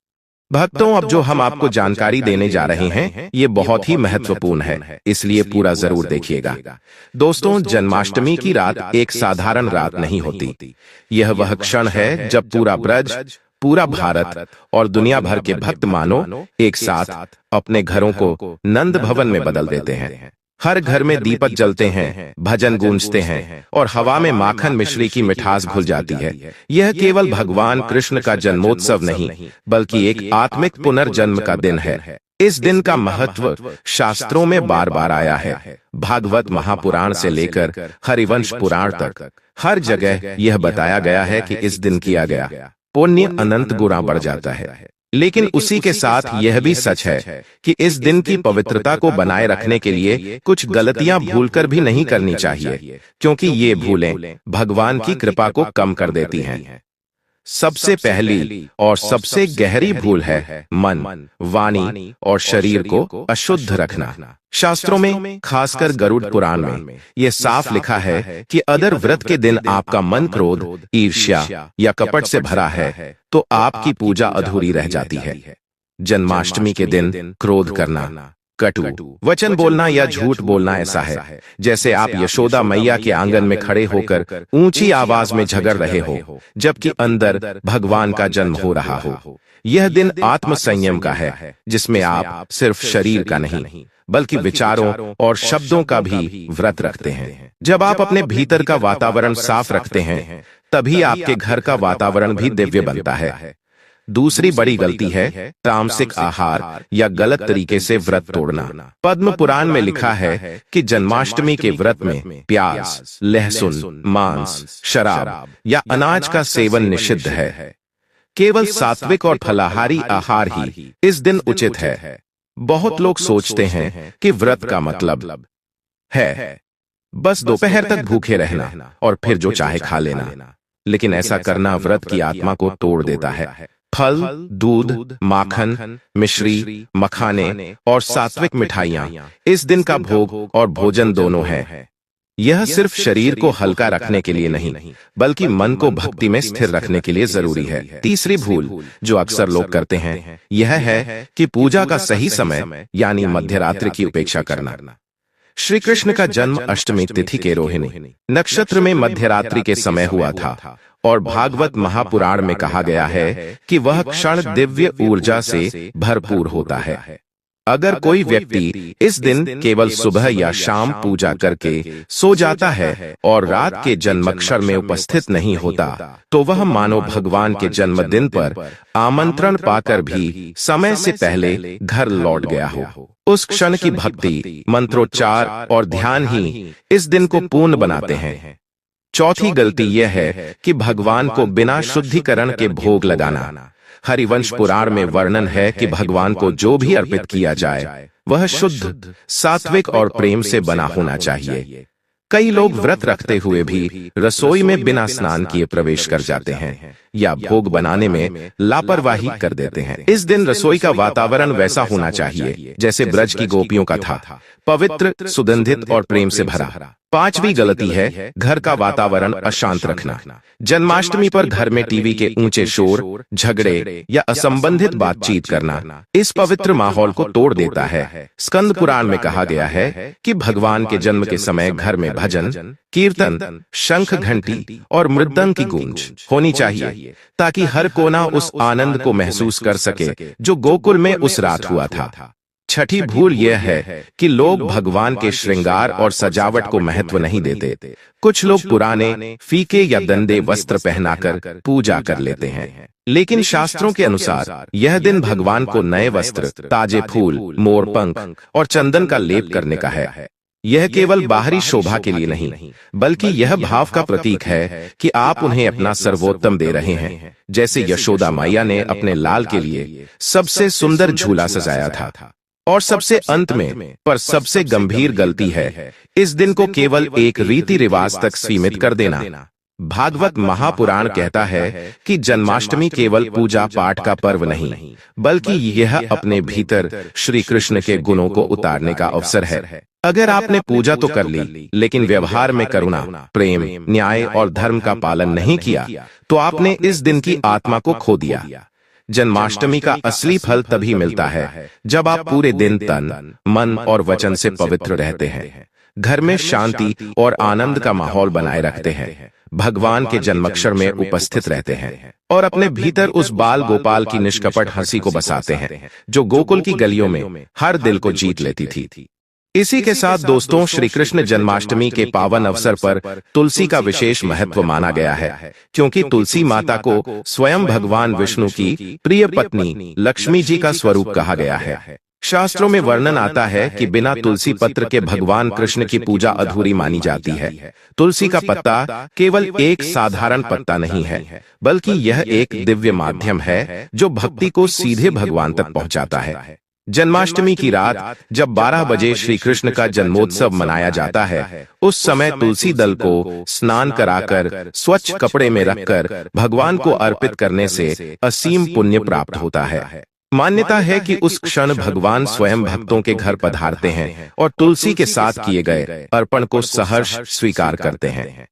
भक्तों, अब जो हम आपको जानकारी देने जा रहे हैं ये बहुत ही महत्वपूर्ण है, इसलिए पूरा जरूर देखिएगा। दोस्तों, जन्माष्टमी की रात एक साधारण रात नहीं होती। यह वह क्षण है जब पूरा ब्रज, पूरा भारत और दुनिया भर के भक्त मानो एक साथ अपने घरों को नंद भवन में बदल देते हैं। हर घर में दीपक जलते हैं, भजन गूंजते हैं और हवा में माखन मिश्री की मिठास घुल जाती है। यह केवल भगवान कृष्ण का जन्मोत्सव नहीं, बल्कि एक आत्मिक पुनर्जन्म का दिन है। इस दिन का महत्व शास्त्रों में बार बार आया है। भागवत महापुराण से लेकर हरिवंश पुराण तक हर जगह यह बताया गया है कि इस दिन किया गया पुण्य अनंत गुना बढ़ जाता है। लेकिन उसी के साथ यह भी सच है कि इस दिन की पवित्रता को बनाए रखने के लिए कुछ गलतियां भूलकर भी नहीं करनी चाहिए, क्योंकि ये भूलें भगवान की कृपा को कम कर देती हैं। सबसे पहली और सबसे गहरी भूल है मन, वाणी और शरीर को अशुद्ध रखना। शास्त्रों में, खासकर गरुड़ पुराण में यह साफ लिखा है कि अगर व्रत के दिन आपका मन क्रोध, ईर्ष्या या कपट से भरा है तो आपकी पूजा अधूरी रह जाती है। जन्माष्टमी के दिन क्रोध करना, कटु वचन बोलना या झूठ बोलना ऐसा है जैसे आप यशोदा मैया के आंगन में खड़े होकर ऊंची आवाज में झगड़ रहे हो, जबकि अंदर भगवान का जन्म हो रहा हो। यह दिन आत्म संयम का है, जिसमें आप सिर्फ शरीर का नहीं बल्कि विचारों और शब्दों का भी व्रत रखते हैं। जब आप अपने भीतर का वातावरण साफ रखते हैं, तभी आपके घर का वातावरण भी दिव्य बनता है। दूसरी बड़ी गलती है तामसिक आहार या गलत तरीके से व्रत तोड़ना। पद्म पुराण में लिखा है कि जन्माष्टमी के व्रत में प्याज, लहसुन, मांस, शराब या अनाज का सेवन निषिद्ध है। केवल सात्विक और फलाहारी आहार ही इस दिन उचित है। बहुत लोग सोचते हैं कि व्रत का मतलब है बस दोपहर तक भूखे रहना और फिर जो चाहे खा लेना, लेकिन ऐसा करना व्रत की आत्मा को तोड़ देता है। फल, दूध, माखन, मिश्री, मखाने और सात्विक मिठाइयां इस दिन का भोग और भोजन दोनों है। यह सिर्फ शरीर को हल्का रखने के लिए नहीं, बल्कि मन को भक्ति में स्थिर रखने के लिए जरूरी है। तीसरी भूल जो अक्सर लोग करते हैं यह है कि पूजा का सही समय यानी मध्यरात्रि की उपेक्षा करना। श्री कृष्ण का जन्म अष्टमी तिथि के रोहिणी नक्षत्र में मध्यरात्रि के समय हुआ था और भागवत महापुराण में कहा गया है कि वह क्षण दिव्य ऊर्जा से भरपूर होता है। अगर कोई व्यक्ति इस दिन केवल सुबह या शाम पूजा करके सो जाता है और रात के जन्मक्षर में उपस्थित नहीं होता, तो वह मानो भगवान के जन्मदिन पर आमंत्रण पाकर भी समय से पहले घर लौट गया हो। उस क्षण की भक्ति, मंत्रोच्चार और ध्यान ही इस दिन को पूर्ण बनाते हैं। चौथी गलती यह है कि भगवान को बिना शुद्धिकरण के भोग लगाना। हरिवंश पुराण में वर्णन है कि भगवान को जो भी अर्पित किया जाए वह शुद्ध, सात्विक और प्रेम से बना होना चाहिए। कई लोग व्रत रखते हुए भी रसोई में बिना स्नान किए प्रवेश कर जाते हैं या भोग बनाने में लापरवाही कर देते हैं। इस दिन रसोई का वातावरण वैसा होना चाहिए जैसे ब्रज की गोपियों का था, पवित्र, सुगंधित और प्रेम से भरा। पांचवी गलती है घर का वातावरण अशांत रखना। जन्माष्टमी पर घर में टीवी के ऊंचे शोर, झगड़े या असंबंधित बातचीत करना इस पवित्र माहौल को तोड़ देता है। स्कंद पुराण में कहा गया है कि भगवान के जन्म के समय घर में भजन, कीर्तन, शंख घंटी और मृदंग की गूंज होनी चाहिए, ताकि हर कोना उस आनंद को महसूस कर सके जो गोकुल में उस रात हुआ था। छठी भूल यह है कि लोग भगवान के श्रृंगार और सजावट को महत्व नहीं देते। कुछ लोग पुराने, फीके या गंदे वस्त्र पहनाकर पूजा कर लेते हैं, लेकिन शास्त्रों के अनुसार यह दिन भगवान को नए वस्त्र, ताजे फूल, मोरपंख और चंदन का लेप करने का है। यह केवल बाहरी शोभा के लिए नहीं, बल्कि यह भाव का प्रतीक है कि आप उन्हें अपना सर्वोत्तम दे रहे हैं, जैसे यशोदा मैया ने अपने लाल के लिए सबसे सुंदर झूला सजाया था। और सबसे अंत में पर सबसे गंभीर गलती है इस दिन को केवल एक रीति रिवाज तक सीमित कर देना। भागवत महापुराण कहता है कि जन्माष्टमी केवल पूजा पाठ का पर्व नहीं, बल्कि यह अपने भीतर श्री कृष्ण के गुणों को उतारने का अवसर है। अगर आपने पूजा तो कर ली, लेकिन व्यवहार में करुणा, प्रेम, न्याय और धर्म का पालन नहीं किया, तो आपने इस दिन की आत्मा को खो दिया। जन्माष्टमी का असली फल तभी मिलता है जब आप पूरे दिन तन, मन और वचन से पवित्र रहते हैं। घर में शांति और आनंद का माहौल बनाए रखते हैं, भगवान के जन्माक्षर में उपस्थित रहते हैं और अपने भीतर उस बाल गोपाल की निष्कपट हंसी को बसाते हैं जो गोकुल की गलियों में हर दिल को जीत लेती थी। इसी के साथ दोस्तों, श्री कृष्ण जन्माष्टमी के पावन अवसर पर तुलसी का विशेष महत्व माना गया है, क्योंकि तुलसी माता को स्वयं भगवान विष्णु की प्रिय पत्नी लक्ष्मी जी का स्वरूप कहा गया है। शास्त्रों में वर्णन आता है कि बिना तुलसी पत्र के भगवान कृष्ण की पूजा अधूरी मानी जाती है। तुलसी का पत्ता केवल एक साधारण पत्ता नहीं है, बल्कि यह एक दिव्य माध्यम है जो भक्ति को सीधे भगवान तक पहुंचाता है। जन्माष्टमी की रात जब 12 बजे श्री कृष्ण का जन्मोत्सव मनाया जाता है, उस समय तुलसी दल को स्नान कराकर स्वच्छ कपड़े में रखकर भगवान को अर्पित करने से असीम पुण्य प्राप्त होता है। मान्यता है कि उस क्षण भगवान स्वयं भक्तों के घर पधारते हैं और तुलसी के साथ किए गए अर्पण को सहर्ष स्वीकार करते हैं।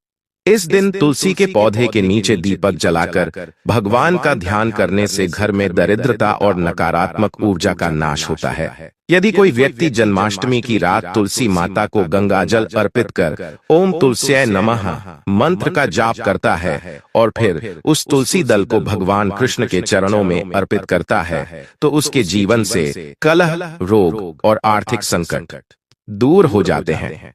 इस दिन तुलसी के पौधे के नीचे दीपक जलाकर भगवान का ध्यान करने से घर में दरिद्रता और नकारात्मक ऊर्जा का नाश होता है। यदि कोई व्यक्ति जन्माष्टमी की रात तुलसी माता को गंगाजल अर्पित कर ओम तुलस्याय नमः मंत्र का जाप करता है और फिर उस तुलसी दल को भगवान कृष्ण के चरणों में अर्पित करता है, तो उसके जीवन से कलह, रोग और आर्थिक संकट दूर हो जाते हैं।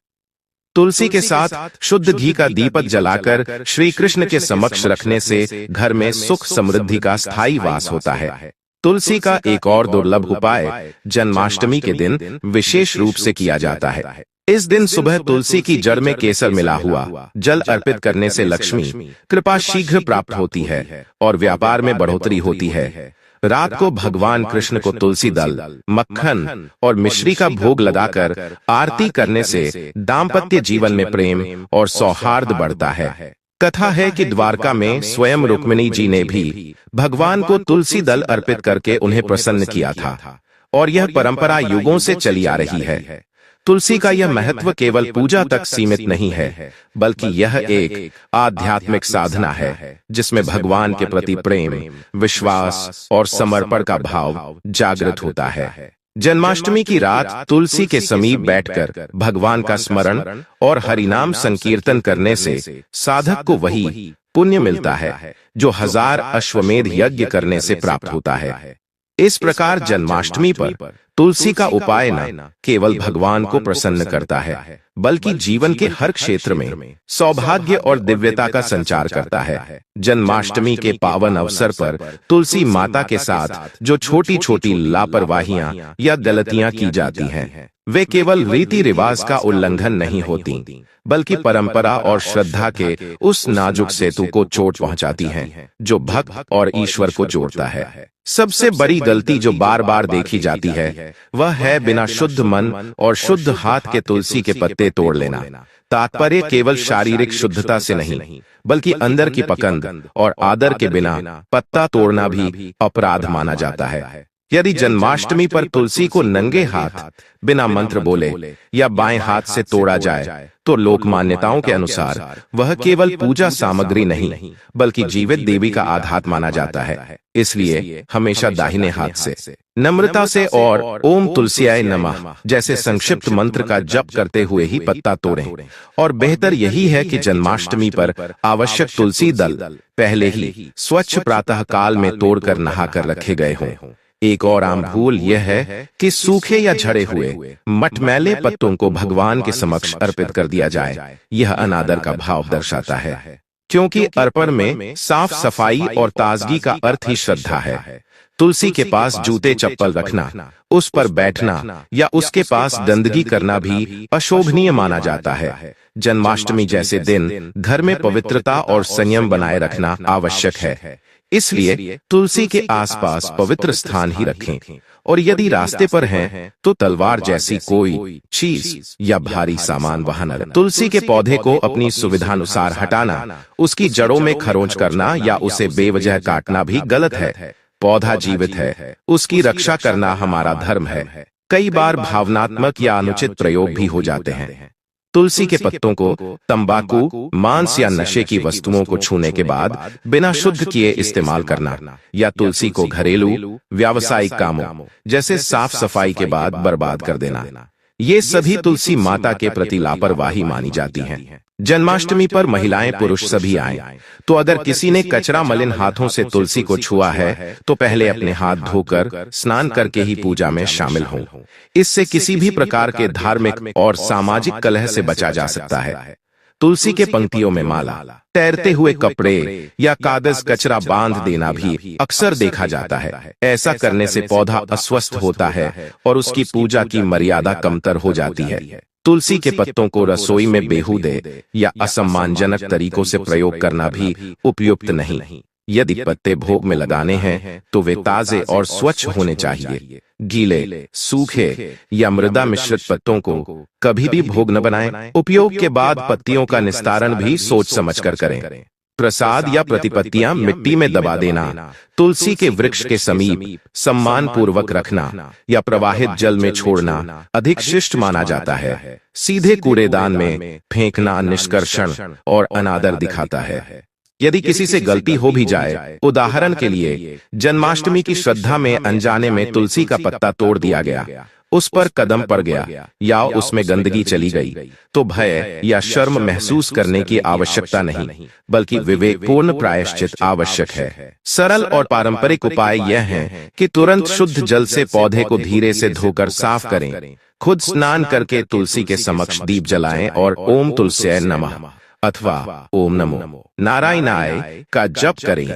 तुलसी के साथ शुद्ध घी का दीपक जलाकर श्री कृष्ण के समक्ष रखने से घर में सुख समृद्धि का स्थायी वास होता है। तुलसी का एक और दुर्लभ उपाय जन्माष्टमी के दिन विशेष रूप से किया जाता है। इस दिन सुबह तुलसी की जड़ में केसर मिला हुआ जल अर्पित करने से लक्ष्मी कृपा शीघ्र प्राप्त होती है और व्यापार में बढ़ोतरी होती है। रात को भगवान कृष्ण को तुलसी दल, मक्खन और मिश्री का भोग लगाकर आरती करने से दाम्पत्य जीवन में प्रेम और सौहार्द बढ़ता है। कथा है कि द्वारका में स्वयं रुक्मिणी जी ने भी भगवान को तुलसी दल अर्पित करके उन्हें प्रसन्न किया था और यह परंपरा युगों से चली आ रही है। तुलसी का यह महत्व केवल पूजा तक सीमित नहीं है, बल्कि यह एक आध्यात्मिक साधना है जिसमें भगवान के प्रति प्रेम, विश्वास और समर्पण का भाव जागृत होता है। जन्माष्टमी की रात तुलसी के समीप बैठकर भगवान का स्मरण और हरिनाम संकीर्तन करने से साधक को वही पुण्य मिलता है जो 1000 अश्वमेध यज्ञ करने से प्राप्त होता है। इस प्रकार जन्माष्टमी पर तुलसी का उपाय न केवल भगवान को प्रसन्न करता है, बल्कि जीवन के हर क्षेत्र में सौभाग्य और दिव्यता का संचार करता है। जन्माष्टमी के पावन अवसर पर तुलसी माता के साथ जो छोटी छोटी लापरवाहियां या गलतियां की जाती हैं, वे केवल रीति रिवाज का उल्लंघन नहीं होती, बल्कि परंपरा और श्रद्धा के उस नाजुक सेतु को चोट पहुंचाती हैं जो भक्त और ईश्वर को जोड़ता है। सबसे बड़ी गलती जो बार बार देखी जाती है वह है बिना शुद्ध मन और शुद्ध हाथ के तुलसी के पत्ते तोड़ लेना। तात्पर्य केवल शारीरिक शुद्धता से नहीं, बल्कि अंदर की पकंद और आदर के बिना पत्ता तोड़ना भी अपराध माना जाता है। यदि जन्माष्टमी पर तुलसी को नंगे हाथ बिना मंत्र बोले या बाएं हाथ से तोड़ा जाए तो लोक मान्यताओं के अनुसार वह केवल पूजा सामग्री नहीं, बल्कि जीवित देवी का आधार माना जाता है। इसलिए हमेशा दाहिने हाथ से नम्रता से और ओम तुलस्याय नमः जैसे संक्षिप्त मंत्र का जप करते हुए ही पत्ता तोड़ें। और बेहतर यही है कि जन्माष्टमी पर आवश्यक तुलसी दल पहले ही स्वच्छ प्रातः काल में तोड़कर नहाकर रखे गए हों। एक और आम भूल यह है कि सूखे या झड़े हुए मटमैले पत्तों को भगवान के समक्ष अर्पित कर दिया जाए। यह अनादर का भाव दर्शाता है, क्योंकि अर्पण में साफ सफाई और ताजगी का अर्थ ही श्रद्धा है। तुलसी के पास जूते चप्पल रखना, उस पर बैठना या उसके पास गंदगी करना भी अशोभनीय माना जाता है। जन्माष्टमी जैसे दिन घर में पवित्रता और संयम बनाए रखना आवश्यक है। इसलिए तुलसी के आसपास पवित्र स्थान ही रखें और यदि रास्ते पर हैं तो तलवार जैसी कोई चीज या भारी सामान वहां न रखें। तुलसी के पौधे को अपनी सुविधानुसार हटाना, उसकी जड़ों में खरोंच करना या उसे बेवजह काटना भी गलत है। पौधा जीवित है, उसकी रक्षा करना हमारा धर्म है। कई बार भावनात्मक या अनुचित प्रयोग भी हो जाते हैं। तुलसी के पत्तों को तंबाकू, मांस या नशे की वस्तुओं को छूने के बाद बिना शुद्ध किए इस्तेमाल करना या तुलसी को घरेलू व्यावसायिक कामों जैसे साफ सफाई के बाद बर्बाद कर देना, ये सभी तुलसी माता के प्रति लापरवाही मानी जाती हैं। जन्माष्टमी पर महिलाएं पुरुष सभी आएं, तो अगर किसी ने कचरा मलिन हाथों से तुलसी को छुआ है तो पहले अपने हाथ धोकर स्नान करके ही पूजा में शामिल हों। इससे किसी भी प्रकार के धार्मिक और सामाजिक कलह से बचा जा सकता है। तुलसी के पंक्तियों में माला, तैरते हुए कपड़े या कागज कचरा बांध देना भी अक्सर देखा जाता है। ऐसा करने से पौधा अस्वस्थ होता है और उसकी पूजा की मर्यादा कमतर हो जाती है। तुलसी के पत्तों को रसोई में बेहूदे या असम्मानजनक तरीकों से प्रयोग करना भी उपयुक्त नहीं। यदि पत्ते भोग में लगाने हैं तो वे ताजे और स्वच्छ होने चाहिए। गीले, सूखे या मृदा मिश्रित पत्तों को कभी भी भोग न बनाएं। उपयोग के बाद पत्तियों का निस्तारण भी सोच समझकर करें। प्रसाद या प्रतिपत्तियां मिट्टी में दबा देना, तुलसी के वृक्ष के समीप सम्मान पूर्वक रखना या प्रवाहित जल में छोड़ना अधिक शिष्ट माना जाता है। सीधे कूड़ेदान में फेंकना निष्कर्षण और अनादर दिखाता है। यदि किसी से गलती हो भी जाए, उदाहरण के लिए जन्माष्टमी की श्रद्धा में अनजाने में तुलसी का पत्ता तोड़ दिया गया, उस पर कदम पड़ गया या उसमें गंदगी चली गई, तो भय या शर्म महसूस करने की आवश्यकता नहीं, बल्कि विवेकपूर्ण प्रायश्चित आवश्यक है। सरल और पारंपरिक उपाय यह है कि तुरंत शुद्ध जल से पौधे को धीरे से धोकर साफ करें। खुद स्नान करके तुलसी के समक्ष दीप जलाएं और ओम तुलस्यै नमः अथवा ओम नमो नारायणाय का जप करें।